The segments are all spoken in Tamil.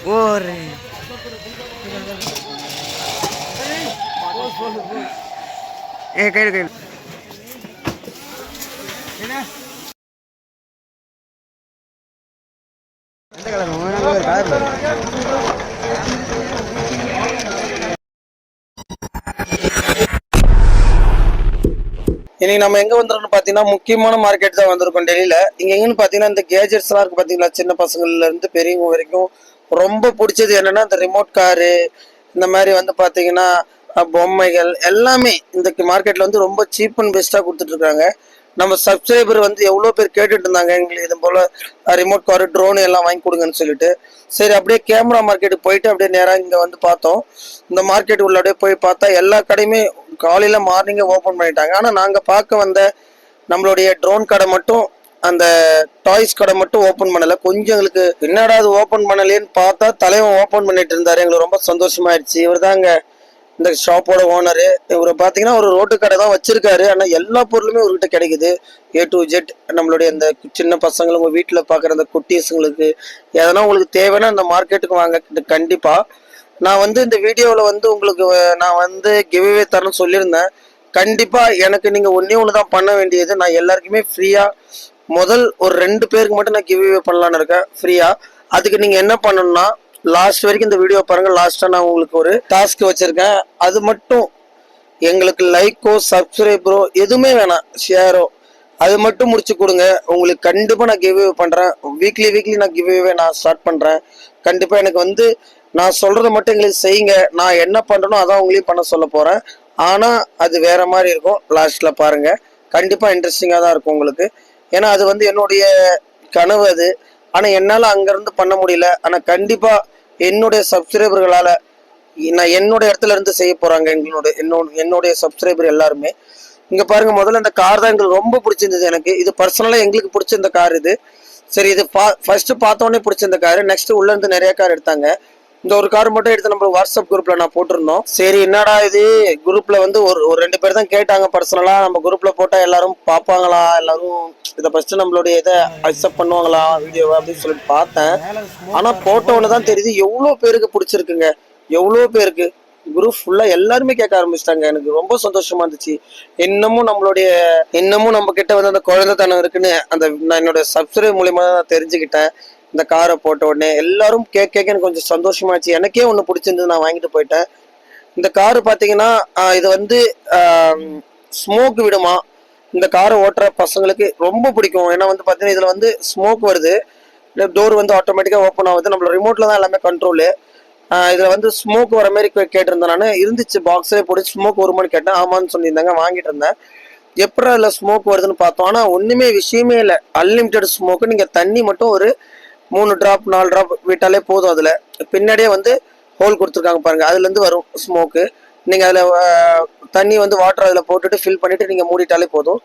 ஒரு கையில் கையில் எந்த கலர் இன்னைக்கு நம்ம எங்க வந்துருக்கோம்னு பாத்தீங்கன்னா முக்கியமான மார்க்கெட் தான் வந்திருக்கோம் டெல்லியில. இங்க எங்கன்னு பாத்தீங்கன்னா இந்த கேஜெட்ஸ் எல்லாம் இருக்கு பாத்தீங்களா, சின்ன பசங்கள்ல இருந்து பெரியவங்க வரைக்கும் ரொம்ப பிடிச்சது என்னன்னா இந்த ரிமோட் காரு, இந்த மாதிரி வந்து பாத்தீங்கன்னா பொம்மைகள் எல்லாமே இந்த மார்க்கெட்ல வந்து ரொம்ப சீப் அண்ட் பெஸ்டா கொடுத்துட்டு இருக்காங்க. நம்ம சப்ஸ்கிரைபர் வந்து எவ்வளோ பேர் கேட்டுட்டு இருந்தாங்க எங்களுக்கு இது போல ரிமோட் காரு ட்ரோன் எல்லாம் வாங்கி கொடுங்கன்னு சொல்லிட்டு. சரி அப்படியே கேமரா மார்க்கெட்டுக்கு போயிட்டு அப்படியே நேராக இங்கே வந்து பார்த்தோம். இந்த மார்க்கெட் உள்ள அப்படியே போய் பார்த்தா எல்லா கடையுமே காலையில் மார்னிங்கே ஓப்பன் பண்ணிட்டாங்க. ஆனால் நாங்கள் பார்க்க வந்த நம்மளுடைய ட்ரோன் கடை மட்டும், அந்த டாய்ஸ் கடை மட்டும் ஓப்பன் பண்ணலை. கொஞ்சம் எங்களுக்கு என்னடா அது ஓப்பன் பண்ணலேன்னு பார்த்தா தலைவன் ஓப்பன் பண்ணிட்டு இருந்தாரு. எங்களுக்கு ரொம்ப சந்தோஷமாயிடுச்சு. இவர் தாங்க இந்த ஷாப்போட ஓனரு. இவர் பார்த்தீங்கன்னா ஒரு ரோட்டு கடை தான் வச்சிருக்காரு. ஆனால் எல்லா பொருளுமே இவர்கிட்ட கிடைக்குது. A to Z. நம்மளுடைய இந்த சின்ன பசங்களுக்கு உங்கள் வீட்டில் பார்க்குற அந்த குட்டீஸுங்களுக்கு எதனா உங்களுக்கு தேவைன்னா இந்த மார்க்கெட்டுக்கு வாங்க கண்டிப்பாக. நான் வந்து இந்த வீடியோவில் வந்து உங்களுக்கு நான் வந்து கிவ்அவே தரேன்னு சொல்லியிருந்தேன். கண்டிப்பாக எனக்கு நீங்கள் ஒன்று தான் பண்ண வேண்டியது. நான் எல்லாருக்குமே ஃப்ரீயாக முதல் ஒரு 2 பேருக்கு மட்டும் நான் கிவ்அவே பண்ணலான்னு இருக்கேன் ஃப்ரீயாக. அதுக்கு நீங்கள் என்ன பண்ணணும்னா லாஸ்ட் வரைக்கும் இந்த வீடியோ பாருங்க. லாஸ்டா நான் உங்களுக்கு ஒரு டாஸ்க் வச்சிருக்கேன். அது மட்டும் எங்களுக்கு லைக்கோ சப்ஸ்கிரைபரோ எதுவுமே வேணாம், ஷேரோ அது மட்டும் முடிச்சு கொடுங்க. உங்களுக்கு கண்டிப்பா நான் கிவ்அவே பண்றேன். வீக்லி நான் கிவ்அவே நான் ஸ்டார்ட் பண்றேன். கண்டிப்பா எனக்கு வந்து நான் சொல்றதை மட்டும் எங்களுக்கு செய்யுங்க. நான் என்ன பண்றேனோ அதான் உங்களையும் பண்ண சொல்ல போறேன். ஆனா அது வேற மாதிரி இருக்கும். லாஸ்ட்ல பாருங்க, கண்டிப்பா இன்ட்ரெஸ்டிங்கா தான் இருக்கும் உங்களுக்கு. ஏன்னா அது வந்து என்னுடைய கனவு அது. ஆனா என்னால அங்கிருந்து பண்ண முடியல. ஆனா கண்டிப்பா என்னுடைய சப்ஸ்கிரைபர்களால நான் என்னோட இடத்துல இருந்து செய்ய போறாங்க. என்னுடைய சப்ஸ்கிரைபர் எல்லாருமே. இங்க பாருங்க, முதல்ல இந்த கார் தான் எங்களுக்கு ரொம்ப பிடிச்சிருந்தது. எனக்கு இது பர்சனலா எங்களுக்கு பிடிச்ச இந்த கார் இது. சரி, இது ஃபர்ஸ்ட் பார்த்தோன்னே பிடிச்ச இந்த கார். நெக்ஸ்ட் உள்ள இருந்து நிறைய கார் எடுத்தாங்க. இந்த ஒரு கார் மட்டும் எடுத்து நம்ம வாட்ஸ்அப் குரூப்ல நான் போட்டிருந்தோம். சரி என்னடா இது குரூப்ல வந்து ஒரு 2 பேர் தான் கேட்டாங்க பர்சனலா. நம்ம குரூப்ல போட்டா எல்லாரும் பார்ப்பாங்களா, எல்லாரும் இதை ஃபர்ஸ்ட் நம்மளுடைய இதை அக்செப்ட் பண்ணுவாங்களா வீடியோவை அப்படின்னு சொல்லிட்டு பார்த்தேன். ஆனா போட்டோன்னு தான் தெரியுது எவ்வளோ பேருக்கு பிடிச்சிருக்குங்க. எவ்வளோ பேருக்கு குரூப் ஃபுல்லா எல்லாருமே கேட்க ஆரம்பிச்சிட்டாங்க. எனக்கு ரொம்ப சந்தோஷமா இருந்துச்சு. இன்னமும் நம்ம கிட்ட வந்து அந்த குழந்தைத்தனம் இருக்குன்னு அந்த நான் என்னோட சப்ஸ்கிரைப் மூலியமா தான் நான் தெரிஞ்சுக்கிட்டேன். இந்த காரை போட்ட உடனே எல்லாரும் கேட்க எனக்கு கொஞ்சம் சந்தோஷமாச்சு. எனக்கே ஒன்று பிடிச்சிருந்தது, நான் வாங்கிட்டு போயிட்டேன். இந்த காரு பார்த்தீங்கன்னா இது வந்து ஸ்மோக் விடுமா. இந்த காரை ஓட்டுற பசங்களுக்கு ரொம்ப பிடிக்கும். ஏன்னா வந்து பார்த்தீங்கன்னா இதில் வந்து ஸ்மோக் வருது. டோர் வந்து ஆட்டோமேட்டிக்காக ஓப்பன் ஆகுது. நம்மளோட ரிமோட்ல தான் எல்லாமே கண்ட்ரோலு. இதில் வந்து ஸ்மோக் வர மாதிரி கேட்டிருந்தேன். நான் இருந்துச்சு பாக்ஸே போட்டு ஸ்மோக் வருமானு கேட்டேன். ஆமான்னு சொல்லியிருந்தாங்க. வாங்கிட்டு இருந்தேன். எப்படி அதில் ஸ்மோக் வருதுன்னு பார்த்தோம். ஆனால் ஒன்றுமே விஷயமே இல்லை. Unlimited smoke. நீங்கள் தண்ணி மட்டும் ஒரு 3 ட்ராப் 4 ட்ராப் விட்டாலே போதும். அதில் பின்னாடியே வந்து ஹோல் கொடுத்துருக்காங்க பாருங்க, அதுலேருந்து வரும் ஸ்மோக்கு. நீங்கள் அதில் தண்ணி வந்து வாட்டர் அதில் போட்டுட்டு ஃபில் பண்ணிட்டு நீங்கள் மூடிட்டாலே போதும்.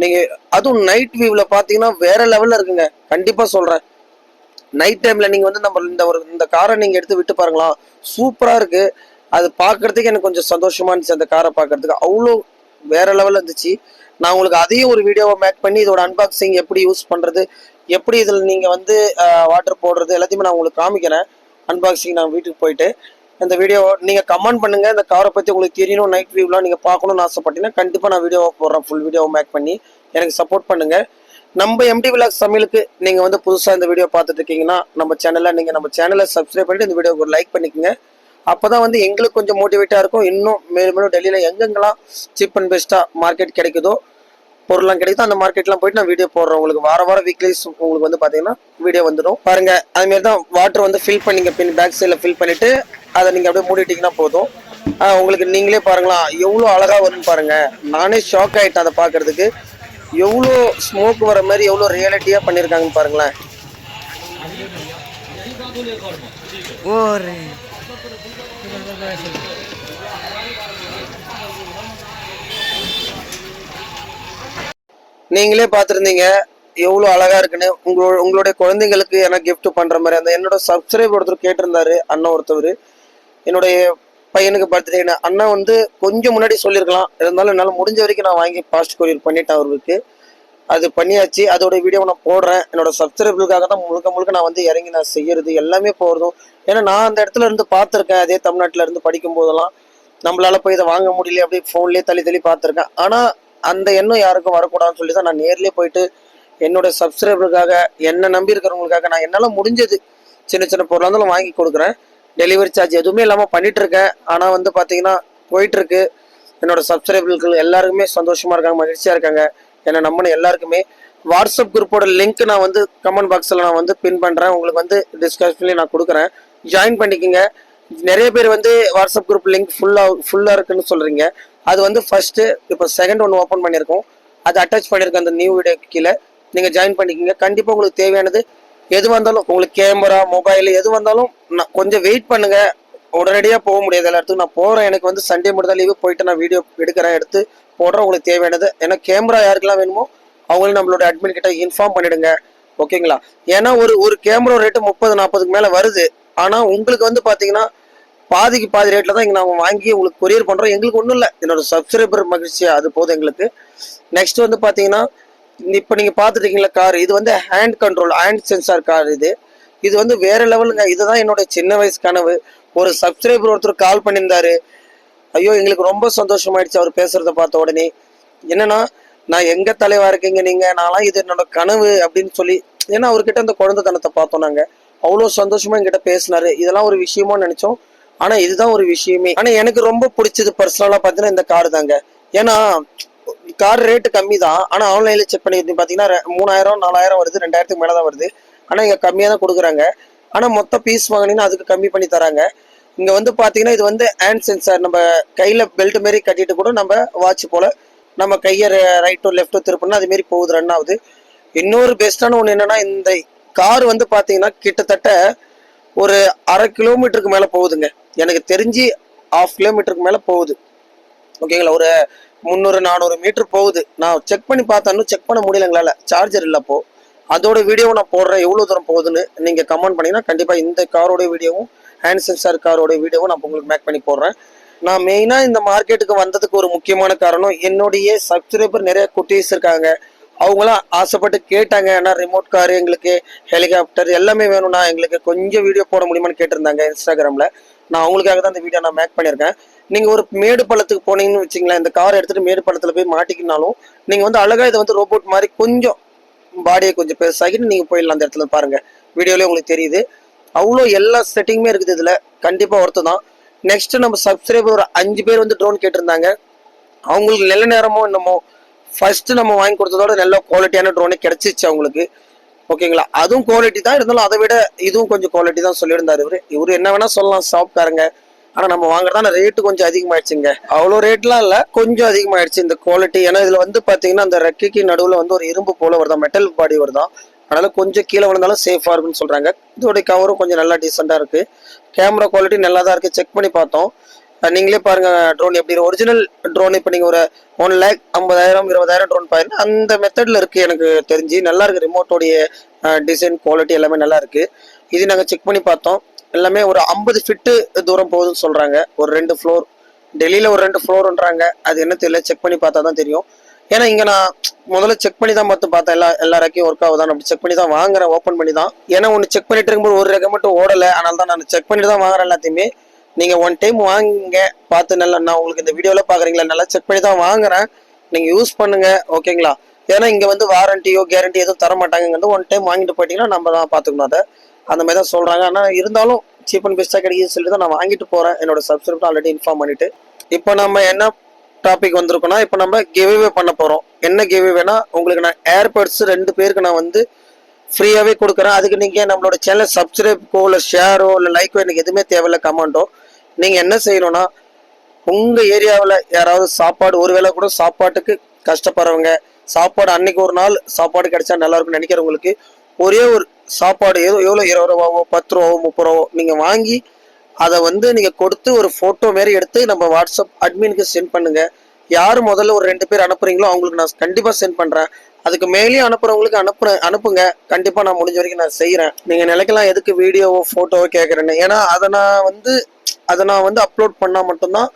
நீங்கள் அதுவும் நைட் வியூவில் பார்த்தீங்கன்னா வேற லெவலில் இருக்குங்க. கண்டிப்பாக சொல்கிறேன். நைட் டைமில் நீங்கள் வந்து நம்ம இந்த காரை நீங்கள் எடுத்து விட்டு பாருங்களா, சூப்பராக இருக்குது. அது பார்க்கறதுக்கு எனக்கு கொஞ்சம் சந்தோஷமா இருந்துச்சு. அந்த காரை பார்க்கறதுக்கு அவ்வளோ வேற லெவலில் இருந்துச்சு. நான் உங்களுக்கு அதையும் ஒரு வீடியோவை மேக் பண்ணி இதோட அன்பாக்சிங் எப்படி யூஸ் பண்ணுறது, எப்படி இதில் நீங்கள் வந்து வாட்டர் போடுறது எல்லாத்தையுமே நான் உங்களுக்கு காமிக்கிறேன். அன்பாக்சிங் நான் வீட்டுக்கு போயிட்டு இந்த வீடியோ நீங்கள் கமெண்ட் பண்ணுங்கள். இந்த காரை பற்றி உங்களுக்கு தெரியணும், நைட் வியூலாம் நீங்கள் பார்க்கணும்னு ஆசைப்பட்டீங்கன்னா கண்டிப்பாக நான் வீடியோவை போடுறேன். ஃபுல் வீடியோவை மேக் பண்ணி எனக்கு சப்போர்ட் பண்ணுங்கள். நம்ம எம்டி விலாக்ஸ் சமையலுக்கு நீங்கள் வந்து புதுசாக இந்த வீடியோ பார்த்துட்டு இருக்கீங்கன்னா நம்ம சேனலை சப்ஸ்கிரைப் பண்ணிட்டு இந்த வீடியோக்கு ஒரு லைக் பண்ணிக்கோங்க. அப்போ தான் வந்து எங்களுக்கு கொஞ்சம் மோட்டிவேட்டாக இருக்கும். இன்னும் மேலும் டெல்லியில் எங்கெங்கெல்லாம் சீப் அண்ட் பெஸ்ட்டாக மார்க்கெட் கிடைக்குதோ, பொருள்லாம் கிடைக்குதோ அந்த மார்க்கெட்லாம் போயிட்டு நான் வீடியோ போடுறேன். உங்களுக்கு வாரம் வீக்லிஸ் உங்களுக்கு வந்து பார்த்தீங்கன்னா வீடியோ வந்துடும். பாருங்க, அதுமாரி தான் வாட்டர் வந்து ஃபில் பண்ணிங்க. பேக் சைடில் ஃபில் பண்ணிட்டு அதை நீங்கள் அப்படியே மூடிட்டீங்கன்னா போதும். உங்களுக்கு நீங்களே பாருங்களா எவ்வளோ அழகாக வரும்னு பாருங்க. நானே ஷாக் ஆகிட்டேன் அதை பார்க்கறதுக்கு. எவ்வளோ ஸ்மோக் வர மாதிரி எவ்வளோ ரியாலிட்டியாக பண்ணியிருக்காங்கன்னு பாருங்களேன். ஒரு நீங்களே பார்த்துருந்தீங்க எவ்வளோ அழகா இருக்குன்னு. உங்களுடைய குழந்தைங்களுக்கு எனக்கு கிஃப்ட் பண்ற மாதிரி அந்த என்னோட சப்ஸ்கிரைபர் ஒருத்தர் கேட்டிருந்தாரு. அண்ணன் ஒருத்தவர் என்னுடைய பையனுக்கு பர்த்டே. அண்ணா வந்து கொஞ்சம் முன்னாடி சொல்லியிருக்கலாம். இருந்தாலும் என்னால் முடிஞ்ச வரைக்கும் நான் வாங்கி ஃபாஸ்ட் கொரியர் பண்ணிட்டேன் அவருக்கு. அது பண்ணியாச்சு. அதோட வீடியோ நான் போடுறேன். என்னோட சப்ஸ்கிரைபர்களுக்காக தான் முழுக்க முழுக்க நான் வந்து இறங்கி நான் செய்யறது எல்லாமே போகிறதும். ஏன்னா நான் அந்த இடத்துல இருந்து பார்த்துருக்கேன். அதே தமிழ்நாட்டில் இருந்து படிக்கும் போதெல்லாம் நம்மளால போய் இதை வாங்க முடியல, அப்படியே ஃபோன்லேயே தள்ளி தள்ளி பார்த்துருக்கேன். ஆனால் அந்த எண்ணம் யாருக்கும் வரக்கூடாதுன்னு சொல்லி தான் நான் நேர்லேயே போயிட்டு என்னோட சப்ஸ்கிரைபருக்காக என்னை நம்பி இருக்கிறவங்களுக்காக நான் என்னால் முடிஞ்சது சின்ன சின்ன பொருளாக இருந்தாலும் வாங்கி கொடுக்குறேன். டெலிவரி சார்ஜ் எதுவுமே இல்லாமல் பண்ணிட்டு இருக்கேன். ஆனால் வந்து பார்த்தீங்கன்னா போயிட்டு இருக்கு. என்னோட சப்ஸ்கிரைபர்கள் எல்லாருக்குமே சந்தோஷமா இருக்காங்க, மகிழ்ச்சியா இருக்காங்க. என்னை நம்பின எல்லாருக்குமே வாட்ஸ்அப் குரூப்போட லிங்க் நான் வந்து கமெண்ட் பாக்ஸில் நான் வந்து பின் பண்ணுறேன். உங்களுக்கு வந்து டிஸ்கிரிப்ஷன்லேயே நான் கொடுக்குறேன், ஜாயின் பண்ணிக்கோங்க. நிறைய பேர் வந்து வாட்ஸ்அப் குரூப் லிங்க் ஃபுல்லாக இருக்குன்னு சொல்கிறீங்க. அது வந்து ஃபர்ஸ்ட்டு இப்போ செகண்ட் ஒன்று ஓப்பன் பண்ணியிருக்கோம், அதை அட்டாச் பண்ணியிருக்கேன் அந்த நியூ வீடியோக்கு கீழே. நீங்கள் ஜாயின் பண்ணிக்கோங்க. கண்டிப்பாக உங்களுக்கு தேவையானது எது வந்தாலும், உங்களுக்கு கேமரா மொபைல் எது வந்தாலும் நான் கொஞ்சம் வெயிட் பண்ணுங்க. உடனடியாக போக முடியாது எல்லா இடத்துக்கும். நான் போகிறேன், எனக்கு வந்து சண்டே மட்டும் தான் லீவு, போயிட்டு நான் வீடியோ எடுக்கிறேன், எடுத்து போடுறேன். உங்களுக்கு தேவையானது ஏன்னா கேமரா யாருக்கெல்லாம் வேணுமோ அவங்களும் நம்மளோட அட்மின் கிட்ட இன்ஃபார்ம் பண்ணிடுங்க, ஓகேங்களா? ஏன்னா ஒரு கேமரா ரேட்டு 30-40க்கு மேலே வருது. ஆனால் உங்களுக்கு வந்து பார்த்தீங்கன்னா பாதிக்கு பாதி ரேட்டில் தான் இங்கே நாங்கள் வாங்கி உங்களுக்கு கொரியர் பண்ணுறோம். எங்களுக்கு ஒன்றும் இல்லை, என்னோட சப்ஸ்கிரைபர் மகிழ்ச்சியா அது போதும் எங்களுக்கு. நெக்ஸ்ட் வந்து பார்த்தீங்கன்னா இப்போ நீங்கள் பார்த்துட்டீங்களா கார், இது வந்து hand control hand sensor car. இது வந்து வேற லெவலுங்க. இதுதான் என்னோட சின்ன வயசு கனவு. ஒரு சப்ஸ்கிரைபர் ஒருத்தர் கால் பண்ணியிருந்தாரு. ஐயோ எங்களுக்கு ரொம்ப சந்தோஷமாயிடுச்சு அவர் பேசுறத பார்த்த உடனே. என்னன்னா நான் எங்க தலைவா இருக்கீங்க நீங்க, நான்லாம் இது என்னோட கனவு அப்படின்னு சொல்லி. ஏன்னா அவர்கிட்ட அந்த குழந்தைத்தனத்தை பார்த்தோம் நாங்க. அவ்வளோ சந்தோஷமா என்கிட்ட பேசினாரு. இதெல்லாம் ஒரு விஷயமா நினைச்சோம், ஆனா இதுதான் ஒரு விஷயமே. ஆனா எனக்கு ரொம்ப பிடிச்சது பர்சனலா பார்த்தீங்கன்னா இந்த கார் தாங்க. ஏன்னா கார் ரேட்டு கம்மி தான், ஆனா ஆன்லைன்ல செக் பண்ணி பார்த்தீங்கன்னா 3000-4000 வருது, 2000க்கு மேலே தான் வருது. ஆனா இங்க கம்மியாக தான் கொடுக்குறாங்க. ஆனா மொத்த பீஸ் வாங்கினீங்கன்னா அதுக்கு கம்மி பண்ணி தராங்க. இங்க வந்து பாத்தீங்கன்னா இது வந்து ஹேண்ட் சென்சார், நம்ம கையில பெல்ட் மாரி கட்டிட்டு கூட நம்ம வாட்ச் போல நம்ம கையை ரைட்டோ லெஃப்டோ திருப்பினா அது மாரி போகுது, ரன் ஆகுது. இன்னொரு பெஸ்டான ஒன்று என்னன்னா இந்த கார் வந்து பாத்தீங்கன்னா கிட்டத்தட்ட ஒரு 1/2 கிலோமீட்டருக்கு மேல போகுதுங்க. எனக்கு தெரிஞ்சு 1/2 கிலோமீட்டருக்கு மேல போகுது, ஓகேங்களா? ஒரு 300-400 மீட்டர் போகுது. நான் செக் பண்ணி பார்த்தேன், செக் பண்ண முடியல எங்களால, சார்ஜர் இல்லை. அப்போ அதோட வீடியோவை நான் போடுறேன், எவ்வளோ தூரம் போகுதுன்னு நீங்க கமெண்ட் பண்ணீங்கன்னா கண்டிப்பா இந்த காரோட வீடியோவும் ஹேண்ட் சென்சார் காரோட வீடியோவும் நான் உங்களுக்கு மேக் பண்ணி போடுறேன். நான் மெயினா இந்த மார்க்கெட்டுக்கு வந்ததுக்கு ஒரு முக்கியமான காரணம், என்னுடைய சப்ஸ்கிரைபர் நிறைய குட்டீஸ் இருக்காங்க. அவங்களாம் ஆசைப்பட்டு கேட்டாங்க, ஏன்னா ரிமோட் காரு எங்களுக்கு, ஹெலிகாப்டர் எல்லாமே வேணும்னா எங்களுக்கு கொஞ்சம் வீடியோ போட முடியுமான்னு கேட்டிருந்தாங்க இன்ஸ்டாகிராம்ல. நான் அவங்களுக்காக தான் இந்த வீடியோ நான் மேக் பண்ணியிருக்கேன். நீங்க ஒரு மேடு பள்ளத்துக்கு போனீங்கன்னு வச்சுங்களேன், இந்த கார் எடுத்துட்டு மேடு பள்ளத்துல போய் மாட்டிக்கினாலும் நீங்க வந்து அழகா இதை வந்து ரோபோட் மாதிரி கொஞ்சம் பாடியை கொஞ்சம் பெருசாகிட்டு நீங்க போயிடலாம். அந்த இடத்துல பாருங்க, வீடியோலயே உங்களுக்கு தெரியுது. அவ்வளோ எல்லா செட்டிங்குமே இருக்குது இதுல. கண்டிப்பா ஒருத்து தான். நெக்ஸ்ட் நம்ம சப்ஸ்கிரைபர் ஒரு 5 பேர் வந்து ட்ரோன் கேட்டிருந்தாங்க. அவங்களுக்கு நல்ல நேரமோ என்னமோ ஃபர்ஸ்ட் நம்ம வாங்கி கொடுத்ததோட நல்ல குவாலிட்டியான ட்ரோனே கிடைச்சிச்சு அவங்களுக்கு, ஓகேங்களா? அதுவும் குவாலிட்டி தான், இருந்தாலும் அதை விட இதுவும் கொஞ்சம் குவாலிட்டி தான் சொல்லியிருந்தாரு இவரு என்ன வேணா சொல்லலாம் ஷாப்காரங்க. ஆனா நம்ம வாங்குறதான ரேட்டு கொஞ்சம் அதிகமாயிடுச்சுங்க. அவ்வளோ ரேட்லாம் இல்லை, கொஞ்சம் அதிகமாயிடுச்சு இந்த குவாலிட்டி. ஏன்னா இதுல வந்து பாத்தீங்கன்னா அந்த ரெக்கைக்கு நடுவில் வந்து ஒரு இரும்பு போல வருதான், மெட்டல் பாடி வருதான். அதனால கொஞ்சம் கீழே விழுந்தாலும் சேஃபா இருக்குன்னு சொல்றாங்க. இதோட கவரும் கொஞ்சம் நல்லா டீசெண்டா இருக்கு. கேமரா குவாலிட்டி நல்லா தான் இருக்கு, செக் பண்ணி பார்த்தோம். நீங்களே பாருங்க ட்ரோன் எப்படி ஒரிஜினல் ட்ரோன். இப்போ நீங்க ஒரு 1,50,000-20,000 ட்ரோன் பாருங்க, அந்த மெத்தட்ல இருக்கு. எனக்கு தெரிஞ்சு நல்லா இருக்கு. ரிமோட்டோடைய டிசைன் குவாலிட்டி எல்லாமே நல்லா இருக்கு. இது நாங்கள் செக் பண்ணி பார்த்தோம். எல்லாமே ஒரு 50 ஃபீட்டு தூரம் போகுதுன்னு சொல்றாங்க. ஒரு 2 ஃப்ளோர், டெல்லியில ஒரு 2 ஃப்ளோர்ன்றாங்க. அது என்ன தெரியல, செக் பண்ணி பார்த்தா தான் தெரியும். ஏன்னா இங்க நான் முதல்ல செக் பண்ணி தான் பார்த்தேன், எல்லா ரெக்கையும் ஒர்க் ஆகுதான் அப்படி செக் பண்ணி தான் வாங்குறேன், ஓப்பன் பண்ணி தான். ஏன்னா ஒன்று செக் பண்ணிட்டு இருக்கும்போது ஒரு ரெக்கை மட்டும் ஓடலை, அதனால தான் நான் செக் பண்ணிட்டு தான் வாங்குறேன் எல்லாத்தையுமே. நீங்க ஒன் டைம் வாங்குங்க, பார்த்து நல்லா, நான் உங்களுக்கு இந்த வீடியோல பாக்குறீங்களா, நல்லா செக் பண்ணி தான் வாங்குறேன். நீங்க யூஸ் பண்ணுங்க, ஓகேங்களா? ஏன்னா இங்க வந்து வாரண்டியோ கேரண்டி எதுவும் தர மாட்டாங்க. ஒன் டைம் வாங்கிட்டு போயிட்டீங்கன்னா நம்ம தான் பாத்துக்கணும். அதை அந்த மாதிரி தான் சொல்றாங்க. ஆனா இருந்தாலும் சீப் அண்ட் பெஸ்டா கிடைக்குதுன்னு சொல்லிட்டு தான் நான் வாங்கிட்டு போறேன். என்னோட சப்ஸ்கிரைபர் ஆல்ரெடி இன்ஃபார்ம் பண்ணிட்டு. இப்போ நம்ம என்ன டாபிக் வந்திருக்கோம்னா, இப்போ நம்ம கிவ்அவே பண்ண போறோம். என்ன கிவ்அவேனா, உங்களுக்கு நான் ஏர்பட்ஸ் 2 பேருக்கு நான் வந்து ஃப்ரீயாவே கொடுக்குறேன். அதுக்கு நீங்க நம்மளோட சேனல் சப்ஸ்கிரைபோ இல்லை ஷேரோ இல்லை லைக்கோ எனக்கு எதுவுமே தேவையில்லை, கமெண்டோ. நீங்க என்ன செய்யணும்னா, உங்க ஏரியாவில் யாராவது சாப்பாடு, ஒருவேளை கூட சாப்பாட்டுக்கு கஷ்டப்படுறவங்க, சாப்பாடு அன்னைக்கு ஒரு நாள் சாப்பாடு கிடைச்சா நல்லா இருக்கும்னு நினைக்கிறவங்களுக்கு ஒரே ஒரு சாப்பாடு எவ்வளோ 20 ரூபாவோ 10 ரூபாவோ 30 ரூபாவோ நீங்க வாங்கி அதை வந்து நீங்க கொடுத்து ஒரு போட்டோ மாரி எடுத்து நம்ம வாட்ஸ்அப் அட்மினுக்கு சென்ட் பண்ணுங்க. யார் முதல்ல ஒரு 2 பேர் அனுப்புறீங்களோ அவங்களுக்கு நான் கண்டிப்பா சென்ட் பண்றேன். அதுக்கு மேலேயும் அனுப்புறவங்களுக்கு அனுப்புங்க. கண்டிப்பா நான் முடிஞ்ச வரைக்கும் நான் செய்யறேன். நீங்க நினைக்கலாம் எதுக்கு வீடியோவோ போட்டோவோ கேட்கறேன்னு. ஏன்னா அதை நான் வந்து அப்லோட் பண்ணா மட்டும்தான்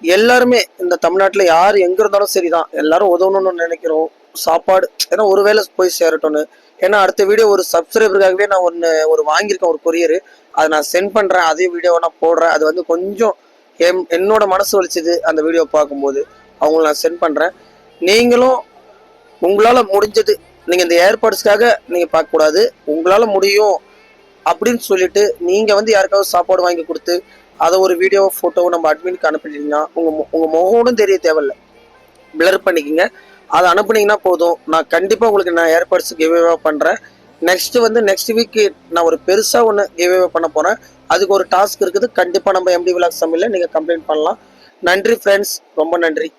எல்லாருமே இந்த தமிழ்நாட்டுல யார் எங்க இருந்தாலும் சரிதான், எல்லாரும் உதவணும்னு நினைக்கிறோம். சாப்பாடு, ஏன்னா ஒருவேளை போய் சேரட்டும்னு. ஏன்னா அடுத்த வீடியோ ஒரு சப்ஸ்கிரைபருக்காகவே நான் ஒரு வாங்கியிருக்கேன், ஒரு கொரியர். அதை நான் சென்ட் பண்ணுறேன், அதே வீடியோவை நான் போடுறேன். அது வந்து கொஞ்சம் என்னோட மனசு வலிச்சுது அந்த வீடியோ பார்க்கும்போது. அவங்கள நான் சென்ட் பண்ணுறேன். நீங்களும் உங்களால் முடிஞ்சது, நீங்கள் இந்த ஏர்பாட்ஸ்க்காக நீங்கள் பார்க்கக்கூடாது. உங்களால் முடியும் அப்படின்னு சொல்லிட்டு நீங்கள் வந்து யாருக்காவது சாப்பாடு வாங்கி கொடுத்து அதை ஒரு வீடியோ ஃபோட்டோவை நம்ம அட்மினுக்கு அனுப்பிட்டீங்கன்னா உங்கள் முகமும் தெரிய தேவையில்லை, பிளர் பண்ணிக்கிங்க. அதை அனுப்புனீங்கன்னா போதும். நான் கண்டிப்பாக உங்களுக்கு நான் ஏர்பாட்ஸ் கிவ்அவே பண்ணுறேன். நெக்ஸ்ட் வீக்கு நான் ஒரு பெருசாக ஒன்று கிவ்அவே பண்ண போகிறேன். அதுக்கு ஒரு டாஸ்க் இருக்குது. கண்டிப்பாக நம்ம எம்டி விலாக்ஸ் தமிழில் நீங்கள் கம்ப்ளைண்ட் பண்ணலாம். நன்றி ஃப்ரெண்ட்ஸ், ரொம்ப நன்றி.